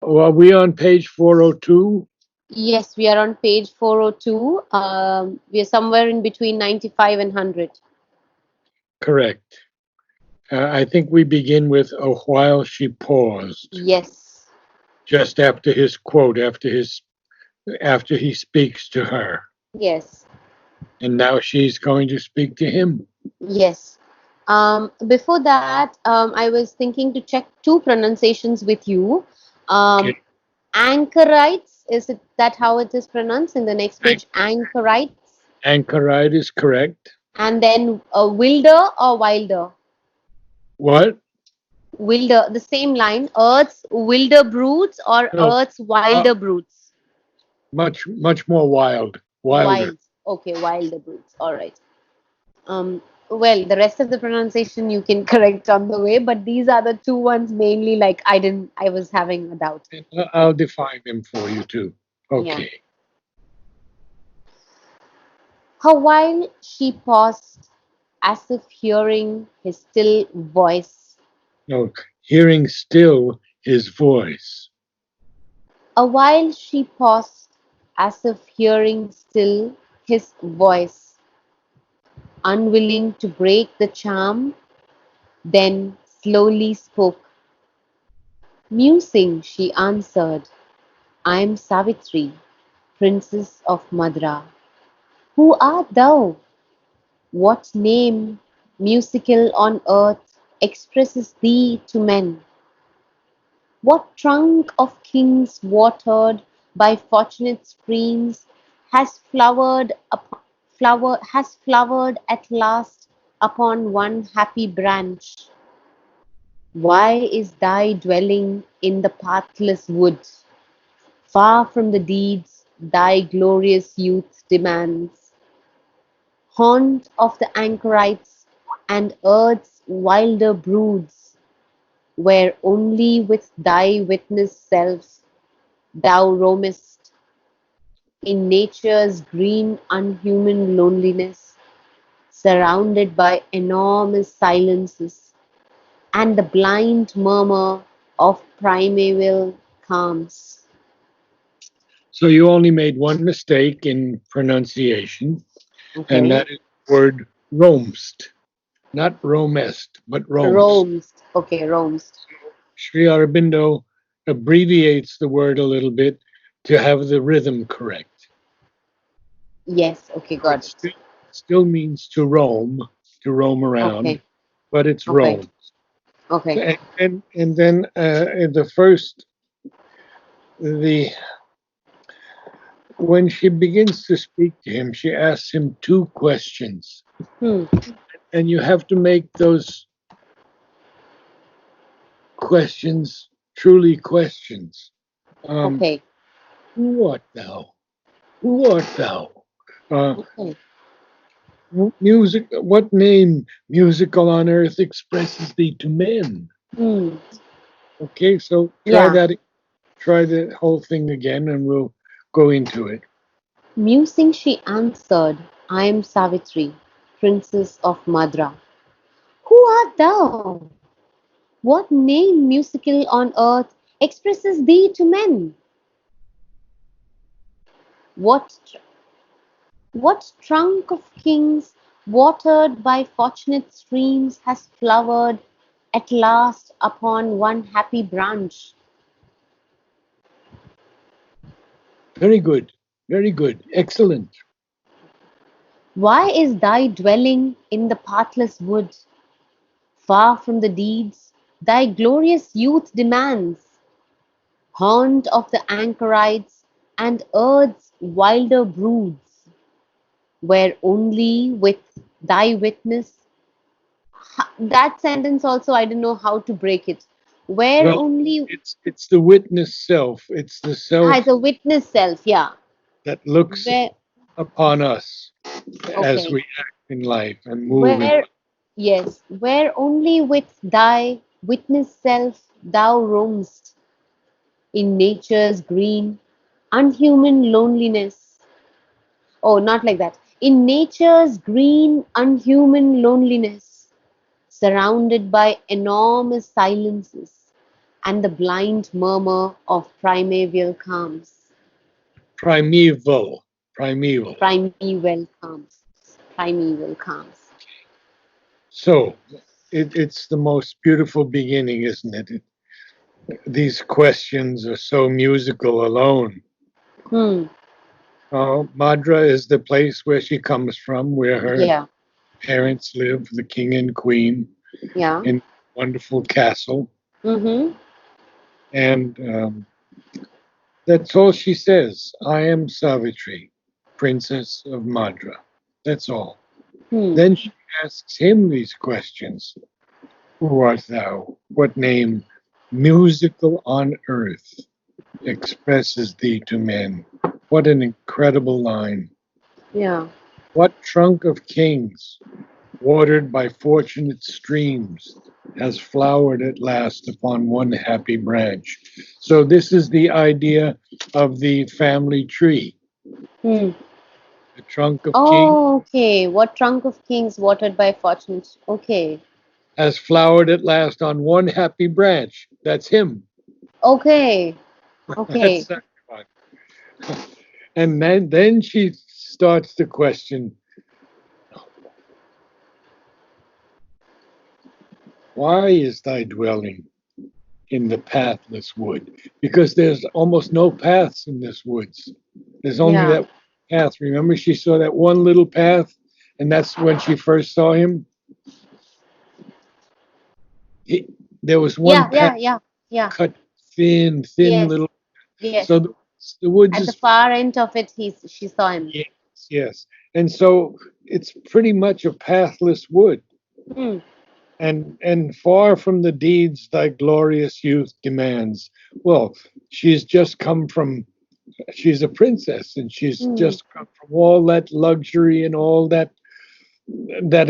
Well, are we on page 402? Yes, we are on page 402. We are somewhere in between 95 and 100. Correct. I think we begin with a while she paused, Yes, just after his quote, after he speaks to her, yes, and now she's going to speak to him. yes. Before that, I was thinking to check two pronunciations with you. Um, Okay. Anchorites, is it that how it is pronounced in the next An- page? Anchorites. Anchorite is correct. And then wilder or wilder? What? Wilder, the same line. Earth's wilder broods or No, Earth's uh, wilder broods? much more wild, wilder. Wild. Okay, wilder broods. All right. Um, well, the rest of the pronunciation you can correct on the way, but these are the two ones mainly like I was having a doubt. And I'll define them for you too. Yeah. Okay. A while she paused as if hearing his still voice. No, hearing still his voice. A while she paused as if hearing still his voice, unwilling to break the charm, then slowly spoke. Musing, she answered, I am Savitri, Princess of Madra. Who art thou? What name musical on earth expresses thee to men? What trunk of kings watered by fortunate streams has flowered at last upon one happy branch? Why is thy dwelling in the pathless wood, far from the deeds thy glorious youth demands? Haunt of the anchorites and earth's wilder broods, where only with thy witness self thou roamest, in nature's green unhuman loneliness, surrounded by enormous silences and the blind murmur of primeval calms. So you only made one mistake in pronunciation, and Okay. that is the word roamst, not romest, but roamst. Roams. Okay, roams. Sri Aurobindo abbreviates the word a little bit to have the rhythm correct. Yes, okay, So it got it. still means to roam around, Okay, but it's okay, roam. okay. And then in the first, the when she begins to speak to him, she asks him two questions, Hmm. and you have to make those questions truly questions. Um, Okay, who art thou? Who art thou? Uh, okay. music. What name musical on earth expresses thee to men? Hmm. Okay, so try Yeah. that. Try the whole thing again, and we'll go into it. Musing, she answered, I am Savitri, Princess of Madra. Who art thou? What name musical on earth expresses thee to men? What, what trunk of kings, watered by fortunate streams, has flowered at last upon one happy branch? Very good. Very good. Excellent. Why is thy dwelling in the pathless wood, far from the deeds thy glorious youth demands? Haunt of the anchorites and earth's wilder broods, where only with thy witness. That sentence also, I don't know how to break it. Where Well, only, it's the witness self. It's the self as a witness self, yeah. that looks Where, upon us as okay. we act in life and move in Where, life. yes, where only with thy witness self thou roamst, in nature's green, unhuman loneliness. Oh, not like that. In nature's green, unhuman loneliness, surrounded by enormous silences and the blind murmur of primeval calms. Primeval. Primeval. Primeval calms. Primeval calms. So it's the most beautiful beginning, isn't it? These questions are so musical alone. Hmm. Madra is the place where she comes from, where her Yeah. parents live, the king and queen, Yeah. in a wonderful castle. Mm-hmm. And that's all she says. I am Savitri, princess of Madra. That's all. Hmm. Then she asks him these questions. Who art thou? What name, musical on earth, expresses thee to men? What an incredible line. Yeah. What trunk of kings, watered by fortunate streams, has flowered at last upon one happy branch? So, this is the idea of the family tree. Hmm. The trunk of king Oh, okay. What trunk of kings watered by fortunes? Okay. has flowered at last on one happy branch. That's him. Okay. That's Okay. Satyabhama. And then she starts to question, why is thy dwelling in the pathless wood? Because there's almost no paths in this woods. There's only Yeah. that path. Remember, she saw that one little path, and that's when she first saw him. He, there was one Yeah. path Yeah. Yeah. Yeah. cut thin Yes. little. Yes. So the woods At the is far end of it, she saw him. yes, yes, and so it's pretty much a pathless wood. Hmm. And far from the deeds thy glorious youth demands. Well, she's just come from, she's a princess, and she's Hmm. just come from all that luxury and all that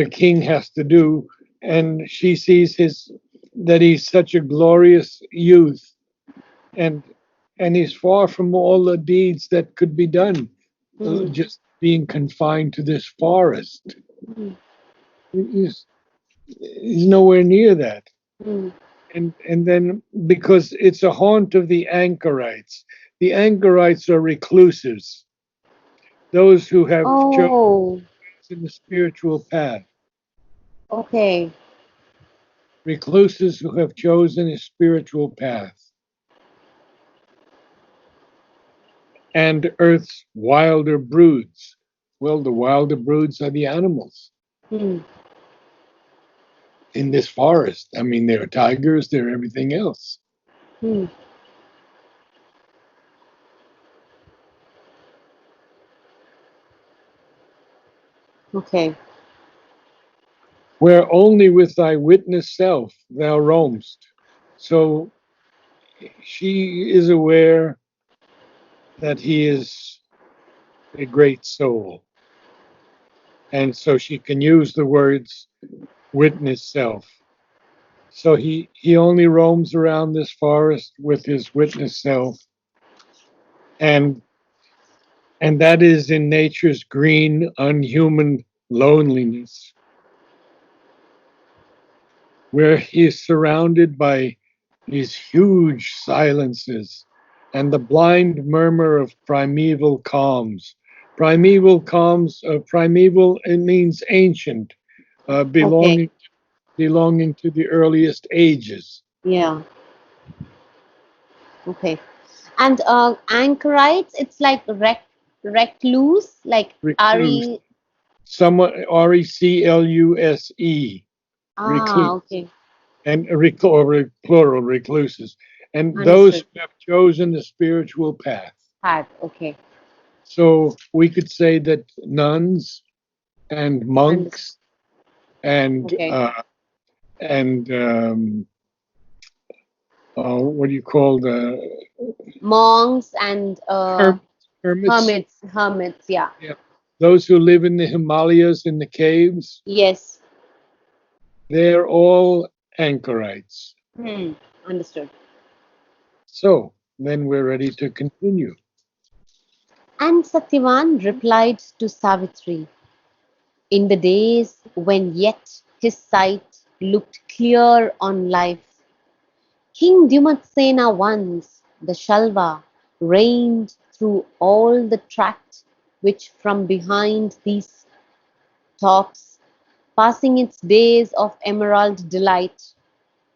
a king has to do, and she sees his that he's such a glorious youth, and he's far from all the deeds that could be done, Hmm. just being confined to this forest. Hmm. He's, he's nowhere near that. Hmm. And then because it's a haunt of the anchorites. The anchorites are recluses, those who have chosen Oh. the spiritual path, Okay. recluses who have chosen a spiritual path. And Earth's wilder broods. Well, the wilder broods are the animals Hmm. in this forest. I mean, there are tigers, there are everything else. Hmm. Okay. Where only with thy witness self thou roamst. So she is aware that he is a great soul. And so she can use the words witness self. So he only roams around this forest with his witness self. And and that is in nature's green, unhuman loneliness, where he is surrounded by these huge silences and the blind murmur of primeval calms. Primeval calms, primeval, it means ancient, Okay. belonging to the earliest ages. Yeah. Okay. And anchorites, it's like recluse, like Recluse, re. someone, recluse, Ah, recluse, okay. and or plural recluses, and those Understood. who have chosen the spiritual path. Had. Okay. So we could say that nuns and Understood. monks and Okay. and what do you call the Monks and hermits? Hermits, hermits. Yeah. yeah, those who live in the Himalayas in the caves. Yes. They're all anchorites. Hmm. Understood. So then we're ready to continue. And Satyavan replied to Savitri, in the days when yet his sight looked clear on life, King Dyumatsena once, the Shalva, reigned through all the tract which from behind these tops, passing its days of emerald delight,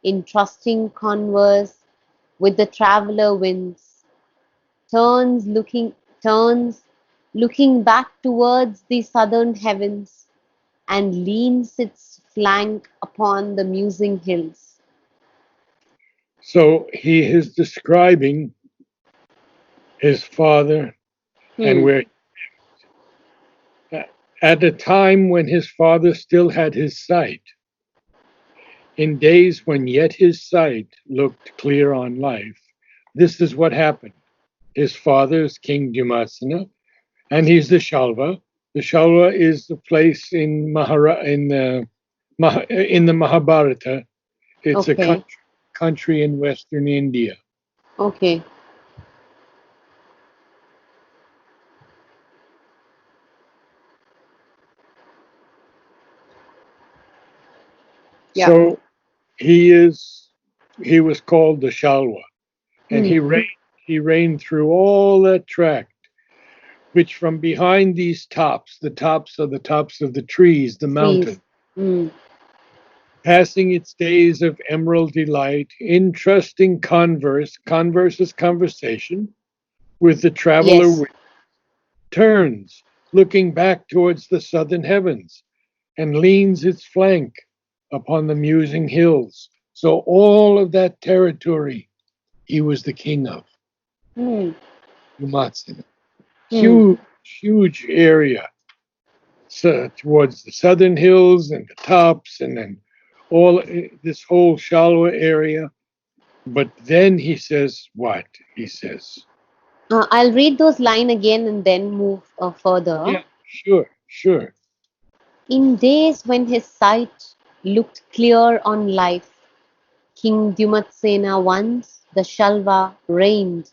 in trusting converse with the traveller winds, turns looking turns looking back towards the southern heavens, and leans its flank upon the musing hills. So he is describing his father and Hmm. where at a time when his father still had his sight, in days when yet his sight looked clear on life, this is what happened. His father is King Dumasana, and he's the Shalva. The Shalva is the place in in the Mahabharata. It's a Okay. country in Western India. Okay. Yeah. So he was called the Shalwa, and Hmm. he reigned through all that tract, which from behind these tops, the tops are the tops of the trees, the Trees. mountain, Hmm. passing its days of emerald delight, in trusting converse is conversation, with the traveler Yes. which turns, looking back towards the southern heavens, and leans its flank upon the musing hills. So all of that territory he was the king of, Hmm. Umatsina. Hmm. Huge, huge area, so towards the southern hills and the tops, and then all this whole shallow area. But then he says, what? He says, I'll read those line again and then move further. yeah, sure, sure. In days when his sight looked clear on life, King Dyumatsena once, the Shalva, reigned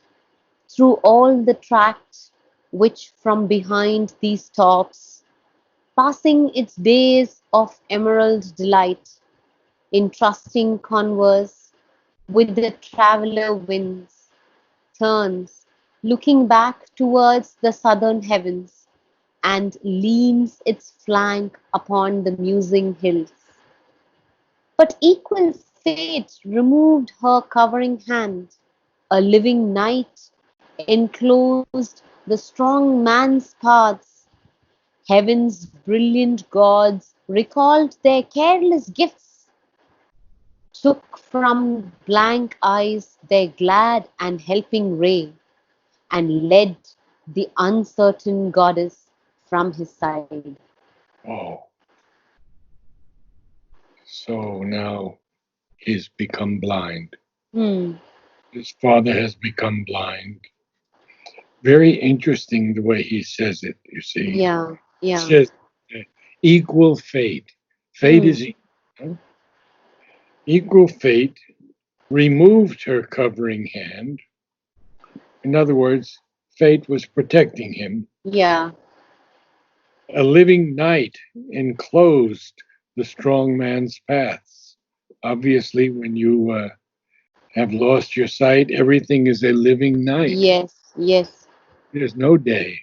through all the tracts which from behind these tops, passing its days of emerald delight, in trusting converse with the traveller winds, turns, looking back towards the southern heavens, and leans its flank upon the musing hills. But equal fate removed her covering hand. A living night enclosed the strong man's paths. Heaven's brilliant gods recalled their careless gifts, took from blank eyes their glad and helping ray, and led the uncertain goddess from his side. Oh, so now he's become blind. Hmm. His father has become blind. Very interesting the way he says it, you see. Yeah, He yeah. says equal fate. Fate Hmm. is equal fate removed her covering hand. In other words, fate was protecting him. Yeah, A living night enclosed the strong man's paths. Obviously, when you have lost your sight, everything is a living night. yes, yes. There's no day.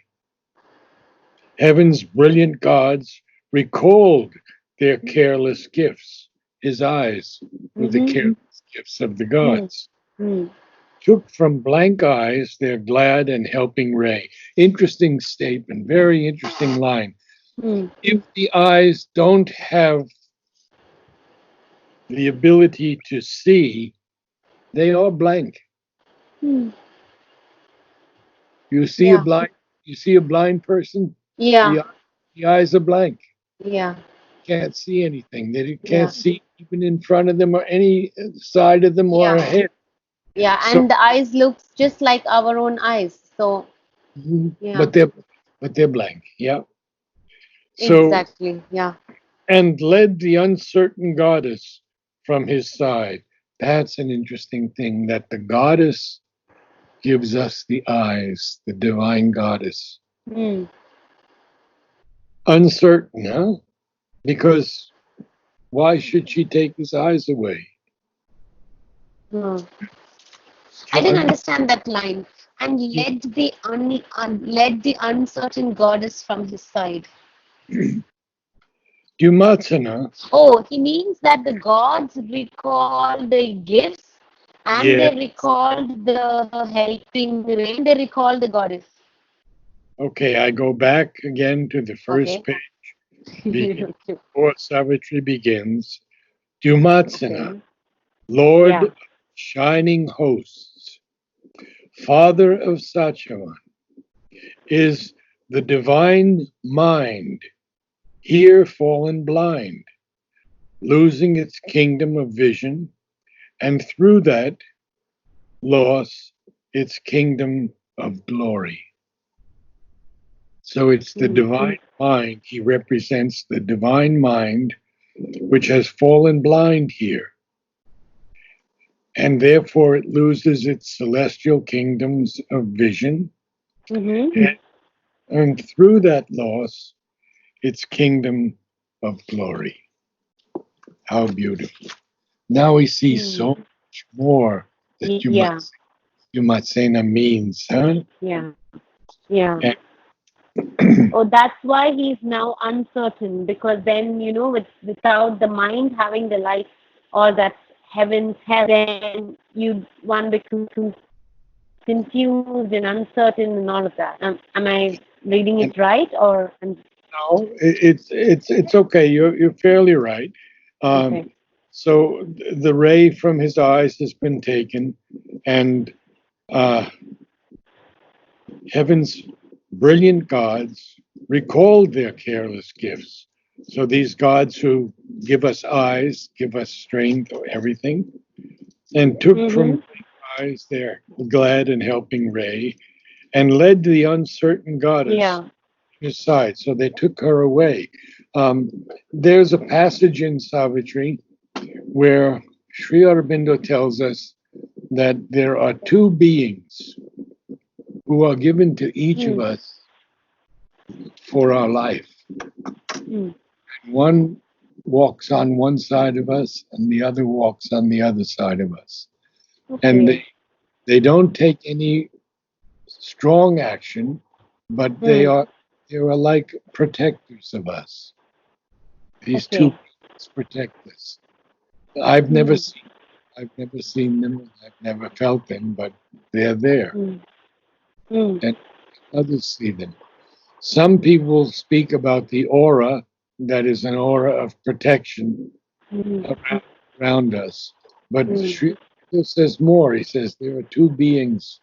Heaven's brilliant gods recalled their careless gifts. His eyes were the Mm-hmm. careless gifts of the Hmm. gods. Hmm. Took from blank eyes their glad and helping ray. Interesting statement, very interesting line. Hmm. If the eyes don't have the ability to see, they are blank. Hmm. You see a Yeah, blind, you see a blind person, yeah, the, the eyes are blank. yeah, Can't see anything. They can't yeah, see even in front of them or any side of them or yeah, ahead. yeah. So, And the eyes looks just like our own eyes. So, yeah, but they're blank. Yeah. So exactly. Yeah. and led the uncertain goddess from his side. That's an interesting thing that the goddess gives us the eyes, the divine goddess. Hmm. Uncertain, huh? Because why should she take his eyes away? Hmm. I So didn't understand that line. And led the uncertain goddess from his side. Dumatsana, Oh, he means that the gods recall the gifts and yeah, they recalled the helping rain, they recall the goddess. okay, I go back again to the first Okay. page Okay. before Savitri begins. Dumatsana, Okay. Lord Yeah. of shining hosts, Father of Sachavan, is the divine mind, here fallen blind, losing its kingdom of vision, and through that loss, its kingdom of glory. So it's the Mm. divine mind. He represents the divine mind, which has fallen blind here, and therefore it loses its celestial kingdoms of vision. Mm-hmm. And through that loss, its kingdom of glory. How beautiful. Now we see Mm. so much more that Yeah. Yumatsena means, huh? Yeah. Yeah. And, Oh, that's why he's now uncertain because then, without the mind having the light or that heaven's help, then one becomes confused and uncertain and all of that. Am I reading and it right or now it's okay. You're fairly right. Um, okay? so the ray from his eyes has been taken, and uh, heaven's brilliant gods recalled their careless gifts. So these gods who give us eyes, give us strength, or everything, and took from Mm-hmm. eyes their glad and helping ray, and led the uncertain goddess Yeah. to his side. So they took her away. Um, there's a passage in Savitri where Sri Aurobindo tells us that there are two beings who are given to each of Mm. us for our life. Mm. One walks on one side of us, and the other walks on the other side of us. And Okay. they don't take any strong action, but Mm. they are like protectors of us. These two Okay. beings protect us. I've never Mm. seen I've never seen them, I've never felt them, but they're there, Mm. Mm. and others see them. Some people speak about the aura that is an aura of protection Mm. around us. But Mm. Sri says more. He says there are two beings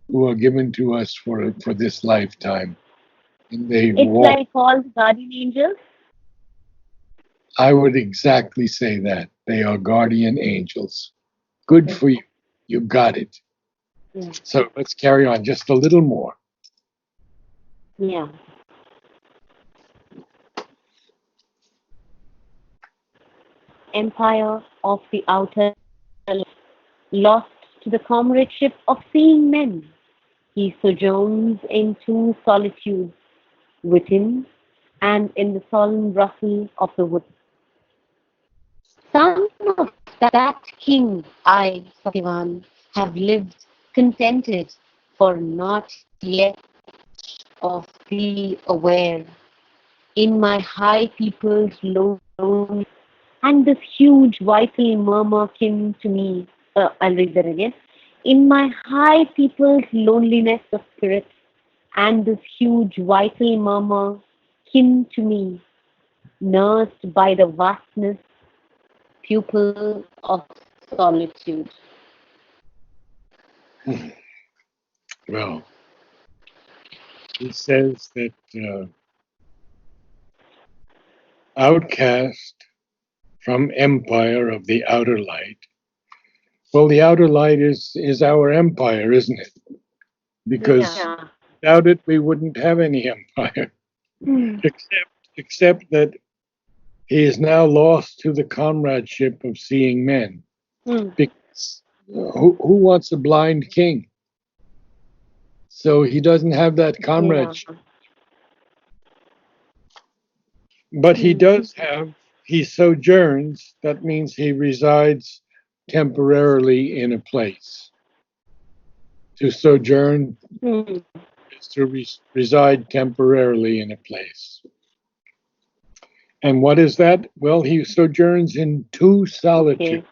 who are given to us for this lifetime, and they It's walk. like called guardian angels. I would exactly say that they are guardian angels. Good Okay. for you. You got it. Yeah. So let's carry on just a little more. Yeah. Empire of the outer lost to the comradeship of seeing men. He sojourns in two solitudes, within and in the solemn rustle of the wood. Son of that king, I, Satyavan, have lived contented, for not yet of thee aware. In my high people's lonely, and this huge vital murmur came to me. I'll read that again. In my high people's loneliness of spirit, and this huge vital murmur kin to me, nursed by the vastness, pupil of solitude. Well, he says that outcast from empire of the outer light. Well, the outer light is our empire, isn't it? Because Yeah. without it, we wouldn't have any empire, Mm. except that he is now lost to the comradeship of seeing men. Mm. Because who wants a blind king? So he doesn't have that Yeah. comradeship. But he Mm. does have, he sojourns, that means he resides temporarily in a place. To sojourn Hmm. is to reside temporarily in a place. And what is that? Well, he sojourns in Okay.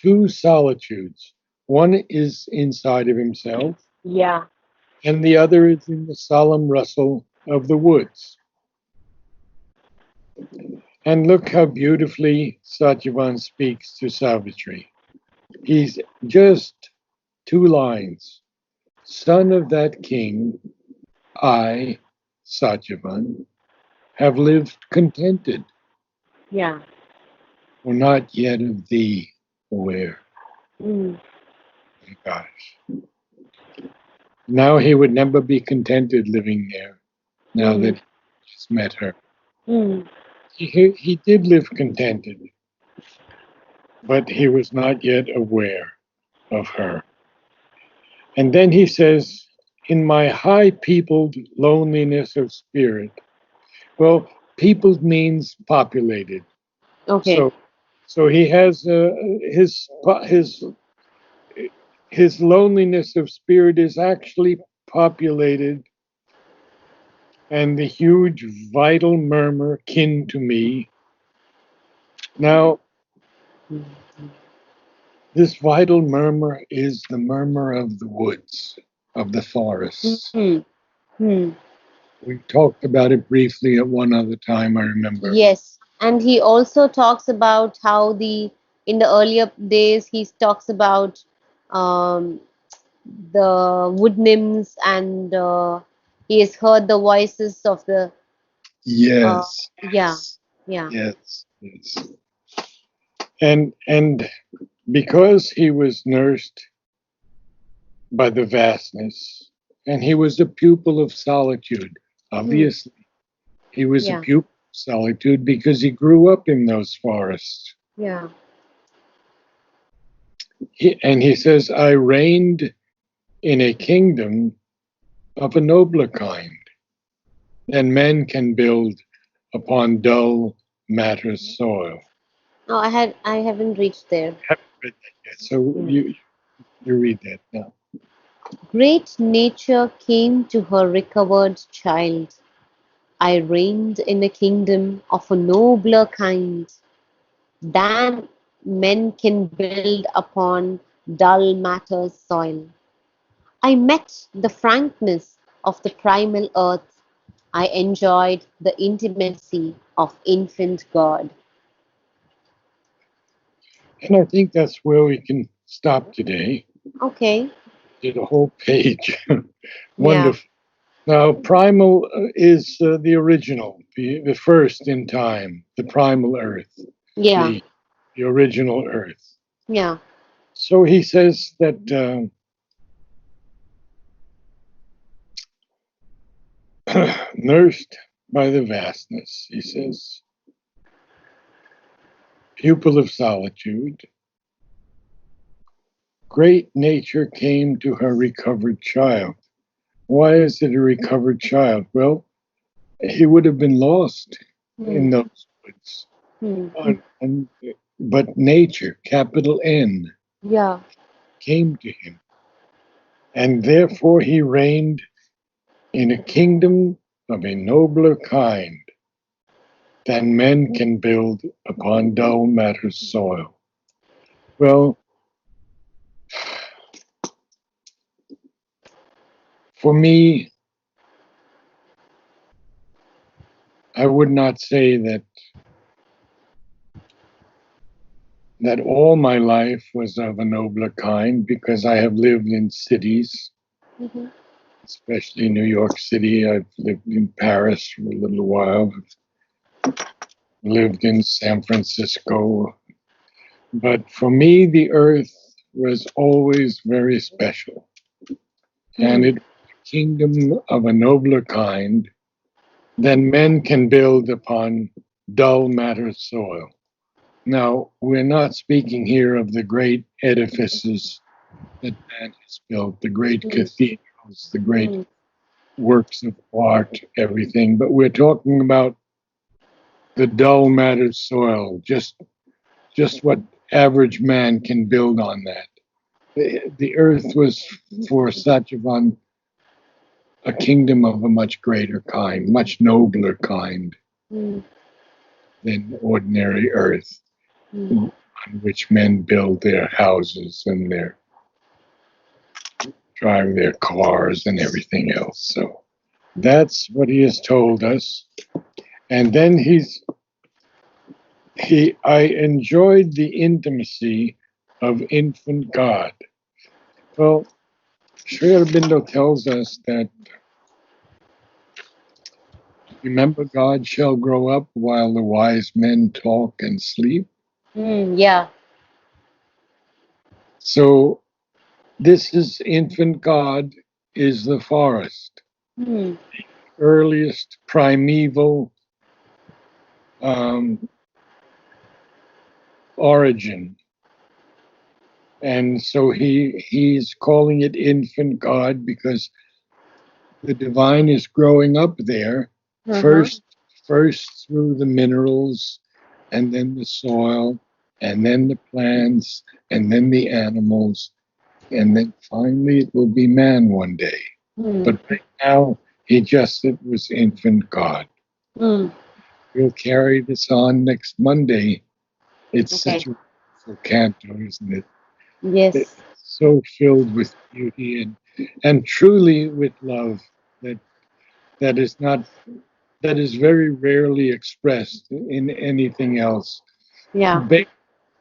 two solitudes. One is inside of himself, Yeah. and the other is in the solemn rustle of the woods. And look how beautifully Satyavan speaks to Savitri. He's just two lines. Son of that king, I, Satyavan, have lived contented, Yeah. or not yet of thee aware. Hmm. My gosh. Now he would never be contented living there, now Hmm. that he's met her. Hmm. He did live contented, but he was not yet aware of her. And then he says, in my high peopled loneliness of spirit. Well, peopled means populated. Okay. So, so he has his his loneliness of spirit is actually populated, and the huge vital murmur kin to me. Now, Hmm. this vital murmur is the murmur of the woods, of the forests. Hmm. Hmm. We talked about it briefly at one other time, I remember. Yes. And he also talks about how in the earlier days, he talks about um, the wood nymphs, and he has heard the voices of the, Yes, yeah, yeah. yes. And because he was nursed by the vastness, and he was a pupil of solitude, Hmm. obviously, he was a Yeah. pupil of solitude because he grew up in those forests. Yeah. And he says, I reigned in a kingdom of a nobler kind than men can build upon dull matter's soil. Oh, I haven't reached there. Haven't read that yet, so Hmm. you read that now. Great nature came to her recovered child. I reigned in a kingdom of a nobler kind than men can build upon dull matter's soil. I met the frankness of the primal earth. I enjoyed the intimacy of infant God. And I think that's where we can stop today. Okay. Did a whole page. Yeah. Wonderful. Now, primal is the original, the first in time, the primal earth, Yeah. the, the original earth. Yeah. So he says that nursed by the vastness, he says, pupil of solitude, great nature came to her recovered child. Why is it a recovered child? Well, he would have been lost Hmm. in those woods. Hmm. And, but nature, capital N, Yeah. came to him, and therefore he reigned in a kingdom of a nobler kind than men can build upon dull matter's soil. Well, for me, I would not say that all my life was of a nobler kind because I have lived in cities, Hmm. especially New York City. I've lived in Paris for a little while, I've lived in San Francisco. But for me, the earth was always very special. And Hmm. it was a kingdom of a nobler kind than men can build upon dull matter soil. Now, we're not speaking here of the great edifices that man has built, the great Hmm. cathedrals, the great Hmm. works of art, everything, but we're talking about the dull matter soil, just what average man can build on that. The earth was for Satyavan a kingdom of a much greater kind, much nobler kind Mm, than ordinary earth, mm. on which men build their houses and their drive their cars and everything else. So that's what he has told us. And then I enjoyed the intimacy of infant God. Well, Sri Aurobindo tells us that remember God shall grow up while the wise men talk and sleep. Yeah. So this is infant God is the forest, Mm, earliest primeval um, origin. And so he's calling it infant God because the divine is growing up there uh-huh. first first through the minerals and then the soil and then the plants and then the animals and then finally it will be man one day. Mm, But right now he just it was infant God. mm. We'll carry this on next Monday. It's Okay. such a wonderful canto, isn't it? It's Yes. so filled with beauty and truly with love that that is not that is very rarely expressed in anything else. Yeah. Ba-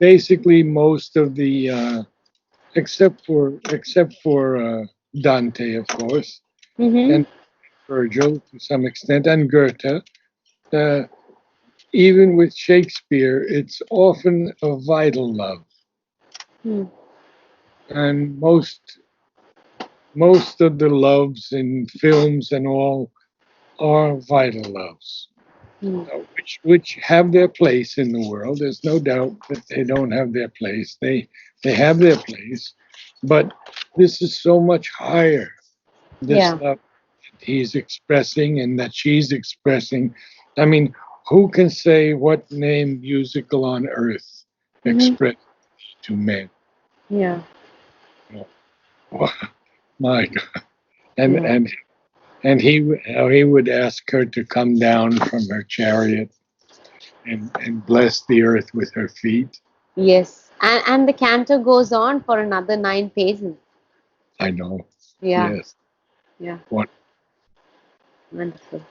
Basically, most of the except for Dante, of course, Mm-hmm. and Virgil to some extent, and Goethe. Uh, Even with Shakespeare, it's often a vital love, Mm, and most of the loves in films and all are vital loves. mm. Which have their place in the world. There's no doubt that they don't have their place. They have their place, but this is so much higher. This Yeah. love that he's expressing and that she's expressing. I mean, who can say what name musical on earth Mm-hmm. expressed to men? Yeah. Oh, my God! And Yeah. and and how he would ask her to come down from her chariot and bless the earth with her feet. Yes. And the canto goes on for another 9 pages. I know. Yeah. Yes. Yeah. What Wonderful.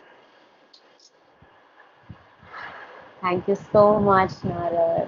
Thank you so much, Narad.